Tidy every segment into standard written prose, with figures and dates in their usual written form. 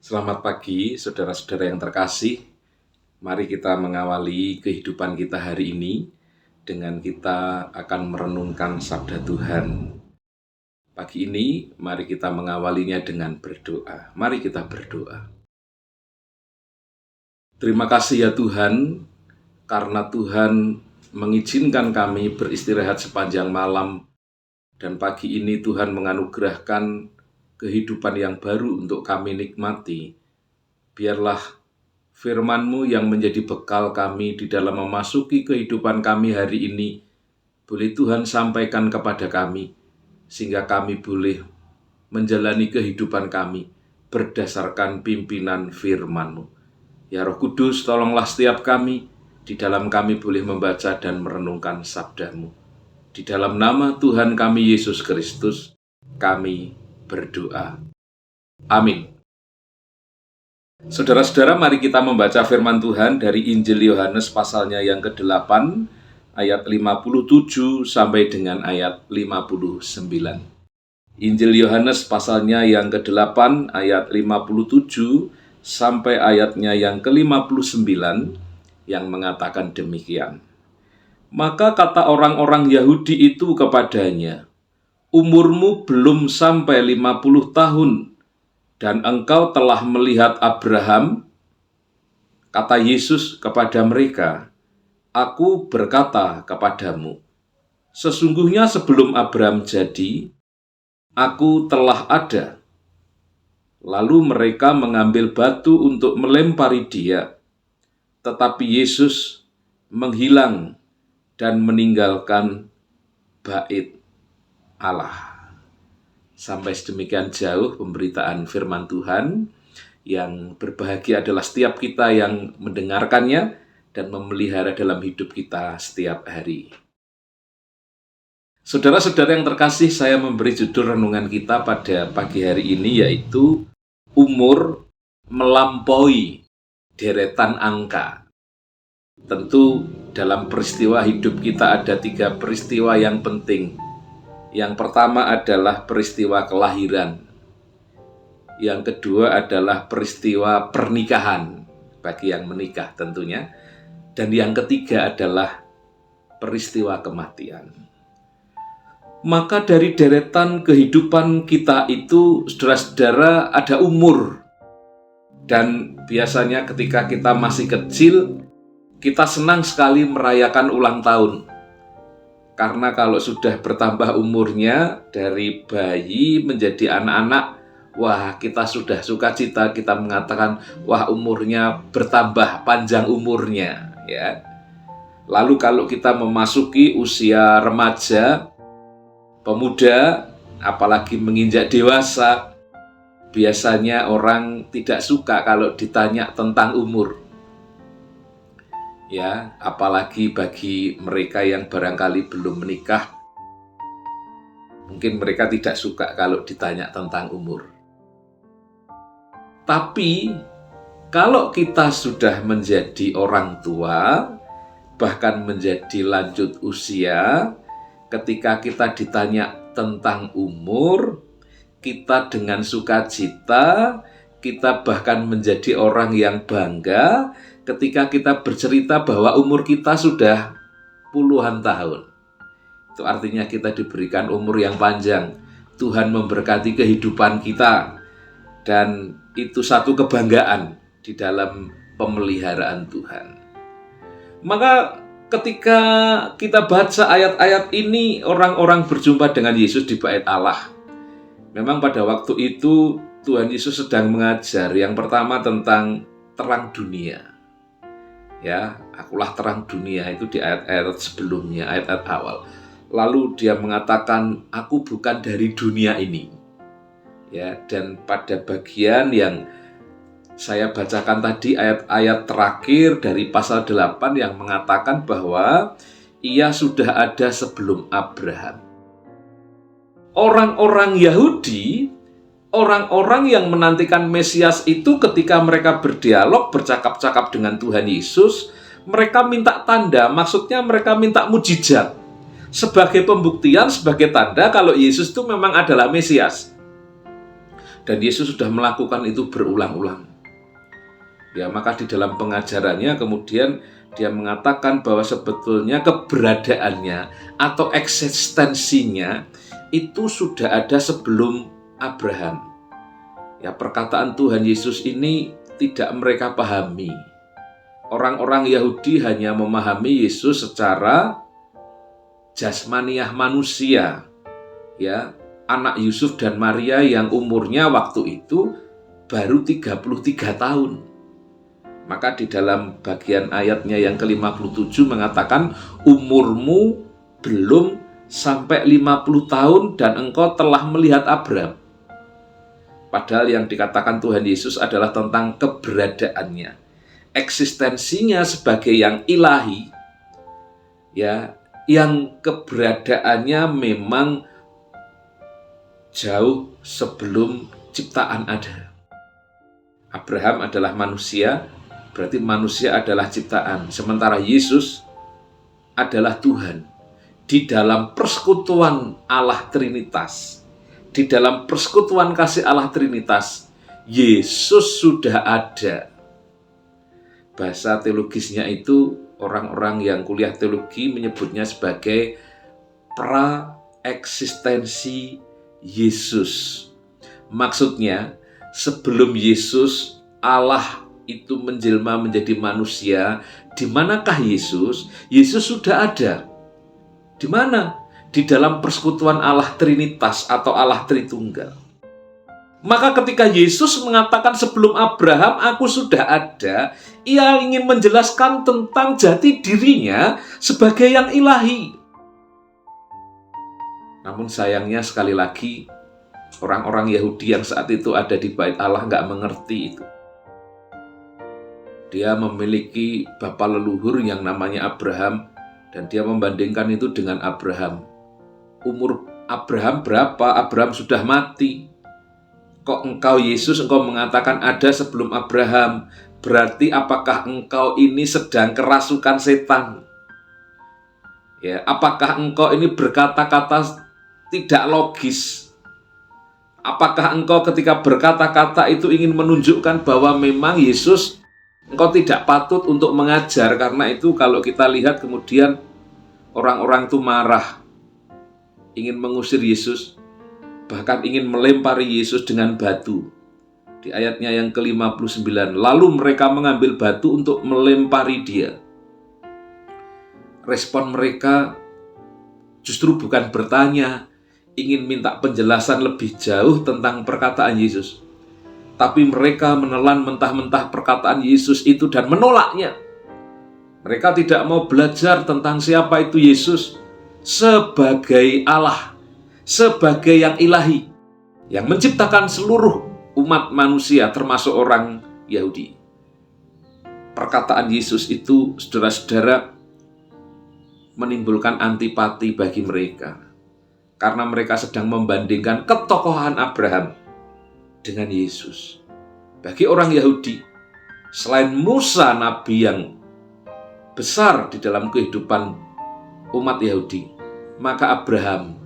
Selamat pagi, saudara-saudara yang terkasih. Mari kita mengawali kehidupan kita hari ini dengan kita akan merenungkan sabda Tuhan. Pagi ini, mari kita mengawalinya dengan berdoa. Mari kita berdoa. Terima kasih ya Tuhan, karena Tuhan mengizinkan kami beristirahat sepanjang malam. Dan pagi ini Tuhan menganugerahkan kehidupan yang baru untuk kami nikmati. Biarlah firman-Mu yang menjadi bekal kami di dalam memasuki kehidupan kami hari ini, boleh Tuhan sampaikan kepada kami, sehingga kami boleh menjalani kehidupan kami berdasarkan pimpinan firman-Mu. Ya Roh Kudus, tolonglah setiap kami, di dalam kami boleh membaca dan merenungkan sabda-Mu. Di dalam nama Tuhan kami Yesus Kristus, kami berdoa. Amin. Saudara-saudara, mari kita membaca firman Tuhan dari Injil Yohanes pasalnya yang ke-8, ayat 57 sampai dengan ayat 59. Injil Yohanes pasalnya yang ke-8, ayat 57 sampai ayatnya yang ke-59, yang mengatakan demikian. Maka kata orang-orang Yahudi itu kepadanya, "Umurmu belum sampai 50 tahun, dan engkau telah melihat Abraham?" Kata Yesus kepada mereka, "Aku berkata kepadamu, sesungguhnya sebelum Abraham jadi, aku telah ada." Lalu mereka mengambil batu untuk melempari dia, tetapi Yesus menghilang dan meninggalkan bait Allah. Sampai sedemikian jauh pemberitaan firman Tuhan. Yang berbahagia adalah setiap kita yang mendengarkannya dan memelihara dalam hidup kita setiap hari. Saudara-saudara yang terkasih, saya memberi judul renungan kita pada pagi hari ini, yaitu umur melampaui deretan angka. Tentu dalam peristiwa hidup kita ada 3 peristiwa yang penting. Yang pertama adalah peristiwa kelahiran. Yang kedua adalah peristiwa pernikahan, bagi yang menikah tentunya. Dan yang ketiga adalah peristiwa kematian. Maka dari deretan kehidupan kita itu, saudara-saudara, ada umur. Dan biasanya ketika kita masih kecil, kita senang sekali merayakan ulang tahun. Karena kalau sudah bertambah umurnya, dari bayi menjadi anak-anak, wah, kita sudah sukacita, kita mengatakan, wah, umurnya bertambah, panjang umurnya, ya. Lalu kalau kita memasuki usia remaja, pemuda, apalagi menginjak dewasa, biasanya orang tidak suka kalau ditanya tentang umur. Ya, apalagi bagi mereka yang barangkali belum menikah, mungkin mereka tidak suka kalau ditanya tentang umur. Tapi kalau kita sudah menjadi orang tua, bahkan menjadi lanjut usia, ketika kita ditanya tentang umur, kita dengan sukacita, kita bahkan menjadi orang yang bangga ketika kita bercerita bahwa umur kita sudah puluhan tahun. Itu artinya kita diberikan umur yang panjang. Tuhan memberkati kehidupan kita. Dan itu satu kebanggaan di dalam pemeliharaan Tuhan. Maka ketika kita baca ayat-ayat ini, orang-orang berjumpa dengan Yesus di bait Allah. Memang pada waktu itu Tuhan Yesus sedang mengajar. Yang pertama tentang terang dunia. Ya, akulah terang dunia, itu di ayat-ayat sebelumnya, ayat-ayat awal. Lalu dia mengatakan, aku bukan dari dunia ini. Ya, dan pada bagian yang saya bacakan tadi, ayat-ayat terakhir dari pasal 8 yang mengatakan bahwa ia sudah ada sebelum Abraham. Orang-orang Yahudi, orang-orang yang menantikan Mesias itu, ketika mereka berdialog, bercakap-cakap dengan Tuhan Yesus, mereka minta tanda, maksudnya mereka minta mujizat. Sebagai pembuktian, sebagai tanda kalau Yesus itu memang adalah Mesias. Dan Yesus sudah melakukan itu berulang-ulang. Ya, maka di dalam pengajarannya kemudian dia mengatakan bahwa sebetulnya keberadaannya atau eksistensinya itu sudah ada sebelum Abraham. Ya, perkataan Tuhan Yesus ini tidak mereka pahami. Orang-orang Yahudi hanya memahami Yesus secara jasmaniah manusia. Ya, anak Yusuf dan Maria yang umurnya waktu itu baru 33 tahun. Maka di dalam bagian ayatnya yang ke-57 mengatakan, umurmu belum sampai 50 tahun dan engkau telah melihat Abraham. Padahal yang dikatakan Tuhan Yesus adalah tentang keberadaannya, eksistensinya sebagai yang ilahi, ya, yang keberadaannya memang jauh sebelum ciptaan ada. Abraham adalah manusia, berarti manusia adalah ciptaan. Sementara Yesus adalah Tuhan. Di dalam persekutuan Allah Trinitas, di dalam persekutuan kasih Allah Trinitas, Yesus sudah ada. Bahasa teologisnya itu orang-orang yang kuliah teologi menyebutnya sebagai pra-eksistensi Yesus. Maksudnya, sebelum Yesus, Allah itu menjelma menjadi manusia. Di manakah Yesus? Yesus sudah ada. Di mana? Di dalam persekutuan Allah Trinitas atau Allah Tritunggal. Maka ketika Yesus mengatakan sebelum Abraham aku sudah ada, ia ingin menjelaskan tentang jati dirinya sebagai yang ilahi. Namun sayangnya sekali lagi, orang-orang Yahudi yang saat itu ada di bait Allah nggak mengerti itu. Dia memiliki bapa leluhur yang namanya Abraham, dan dia membandingkan itu dengan Abraham. Umur Abraham berapa? Abraham sudah mati. Kok engkau Yesus, engkau mengatakan ada sebelum Abraham? Berarti apakah engkau ini sedang kerasukan setan? Ya, apakah engkau ini berkata-kata tidak logis? Apakah engkau ketika berkata-kata itu ingin menunjukkan bahwa memang Yesus engkau tidak patut untuk mengajar? Karena itu kalau kita lihat kemudian orang-orang itu marah, ingin mengusir Yesus, bahkan ingin melempari Yesus dengan batu. Di ayatnya yang ke-59, lalu mereka mengambil batu untuk melempari dia. Respon mereka justru bukan bertanya, ingin minta penjelasan lebih jauh tentang perkataan Yesus, tapi mereka menelan mentah-mentah perkataan Yesus itu dan menolaknya. Mereka tidak mau belajar tentang siapa itu Yesus sebagai Allah, sebagai yang ilahi, yang menciptakan seluruh umat manusia termasuk orang Yahudi. Perkataan Yesus itu, saudara-saudara, menimbulkan antipati bagi mereka. Karena mereka sedang membandingkan ketokohan Abraham dengan Yesus. Bagi orang Yahudi, selain Musa, nabi yang besar di dalam kehidupan umat Yahudi, maka Abraham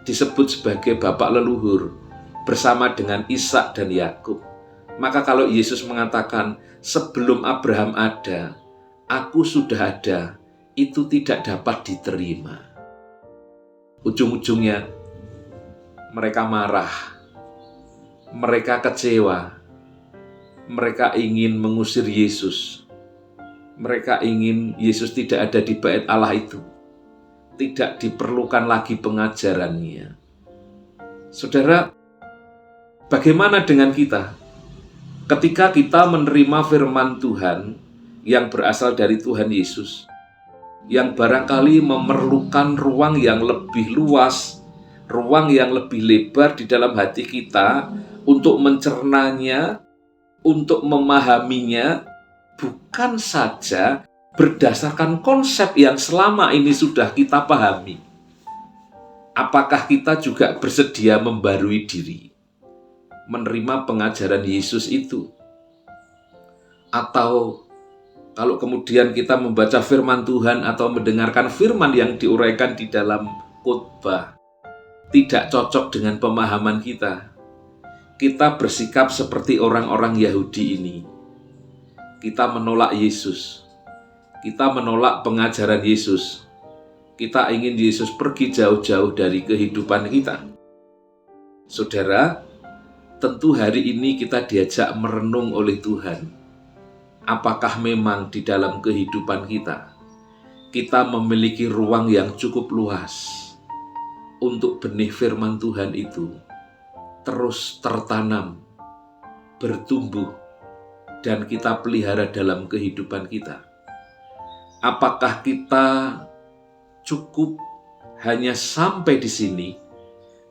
disebut sebagai bapak leluhur bersama dengan Ishak dan Yakub. Maka kalau Yesus mengatakan sebelum Abraham ada, aku sudah ada, itu tidak dapat diterima. Ujung-ujungnya mereka marah, mereka kecewa, mereka ingin mengusir Yesus. Mereka ingin Yesus tidak ada di bait Allah itu, tidak diperlukan lagi pengajarannya. Saudara, bagaimana dengan kita? Ketika kita menerima firman Tuhan yang berasal dari Tuhan Yesus, yang barangkali memerlukan ruang yang lebih luas, ruang yang lebih lebar di dalam hati kita untuk mencernanya, untuk memahaminya, bukan saja berdasarkan konsep yang selama ini sudah kita pahami. Apakah kita juga bersedia membarui diri, menerima pengajaran Yesus itu? Atau kalau kemudian kita membaca firman Tuhan atau mendengarkan firman yang diuraikan di dalam khotbah tidak cocok dengan pemahaman kita, kita bersikap seperti orang-orang Yahudi ini. Kita menolak Yesus. Kita menolak pengajaran Yesus. Kita ingin Yesus pergi jauh-jauh dari kehidupan kita. Saudara, tentu hari ini kita diajak merenung oleh Tuhan. Apakah memang di dalam kehidupan kita memiliki ruang yang cukup luas untuk benih firman Tuhan itu terus tertanam, bertumbuh, dan kita pelihara dalam kehidupan kita? Apakah kita cukup hanya sampai di sini,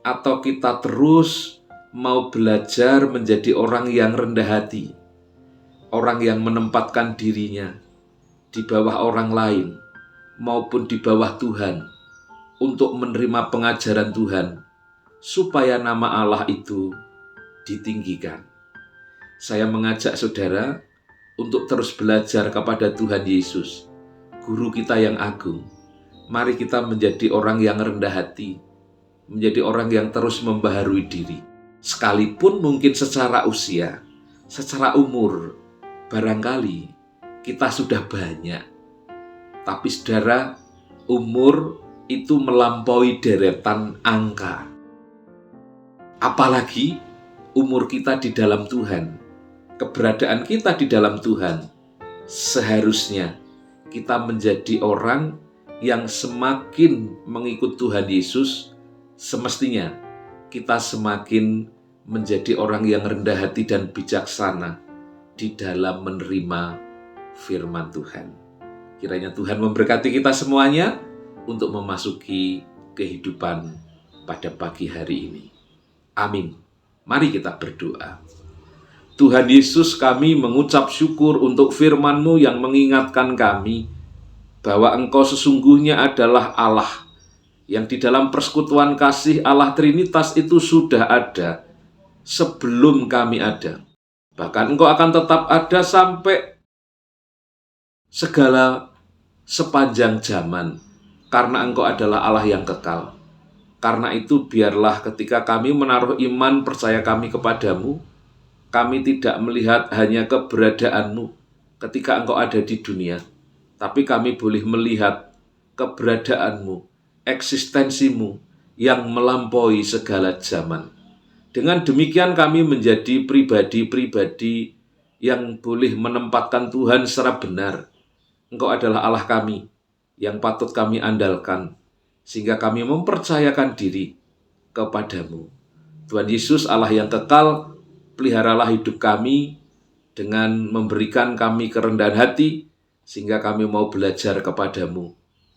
atau kita terus mau belajar menjadi orang yang rendah hati, orang yang menempatkan dirinya di bawah orang lain maupun di bawah Tuhan untuk menerima pengajaran Tuhan, supaya nama Allah itu ditinggikan? Saya mengajak saudara untuk terus belajar kepada Tuhan Yesus, Guru kita yang agung. Mari kita menjadi orang yang rendah hati, menjadi orang yang terus membaharui diri. Sekalipun mungkin secara usia, secara umur, barangkali kita sudah banyak. Tapi saudara, umur itu melampaui deretan angka. Apalagi umur kita di dalam Tuhan, keberadaan kita di dalam Tuhan, seharusnya kita menjadi orang yang semakin mengikut Tuhan Yesus. Semestinya kita semakin menjadi orang yang rendah hati dan bijaksana di dalam menerima firman Tuhan. Kiranya Tuhan memberkati kita semuanya untuk memasuki kehidupan pada pagi hari ini. Amin. Mari kita berdoa. Tuhan Yesus, kami mengucap syukur untuk firman-Mu yang mengingatkan kami bahwa Engkau sesungguhnya adalah Allah yang di dalam persekutuan kasih Allah Trinitas itu sudah ada sebelum kami ada. Bahkan Engkau akan tetap ada sampai segala sepanjang zaman, karena Engkau adalah Allah yang kekal. Karena itu biarlah ketika kami menaruh iman percaya kami kepadamu, kami tidak melihat hanya keberadaan-Mu ketika Engkau ada di dunia, tapi kami boleh melihat keberadaan-Mu, eksistensi-Mu yang melampaui segala zaman. Dengan demikian kami menjadi pribadi-pribadi yang boleh menempatkan Tuhan secara benar. Engkau adalah Allah kami yang patut kami andalkan, sehingga kami mempercayakan diri kepadamu. Tuhan Yesus, Allah yang kekal, peliharalah hidup kami dengan memberikan kami kerendahan hati, sehingga kami mau belajar kepadamu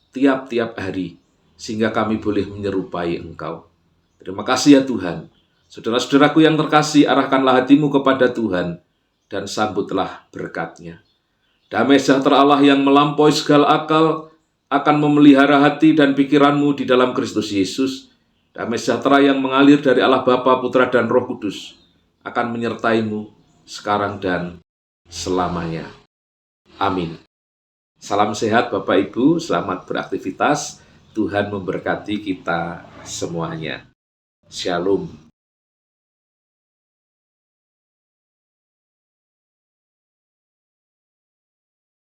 tiap-tiap hari, sehingga kami boleh menyerupai Engkau. Terima kasih ya Tuhan. Saudara-saudaraku yang terkasih, arahkanlah hatimu kepada Tuhan dan sambutlah berkat-Nya. Damai sejahtera Allah yang melampaui segala akal akan memelihara hati dan pikiranmu di dalam Kristus Yesus. Damai sejahtera yang mengalir dari Allah Bapa, Putra, dan Roh Kudus akan menyertaimu sekarang dan selamanya. Amin. Salam sehat Bapak Ibu, selamat beraktivitas. Tuhan memberkati kita semuanya. Shalom.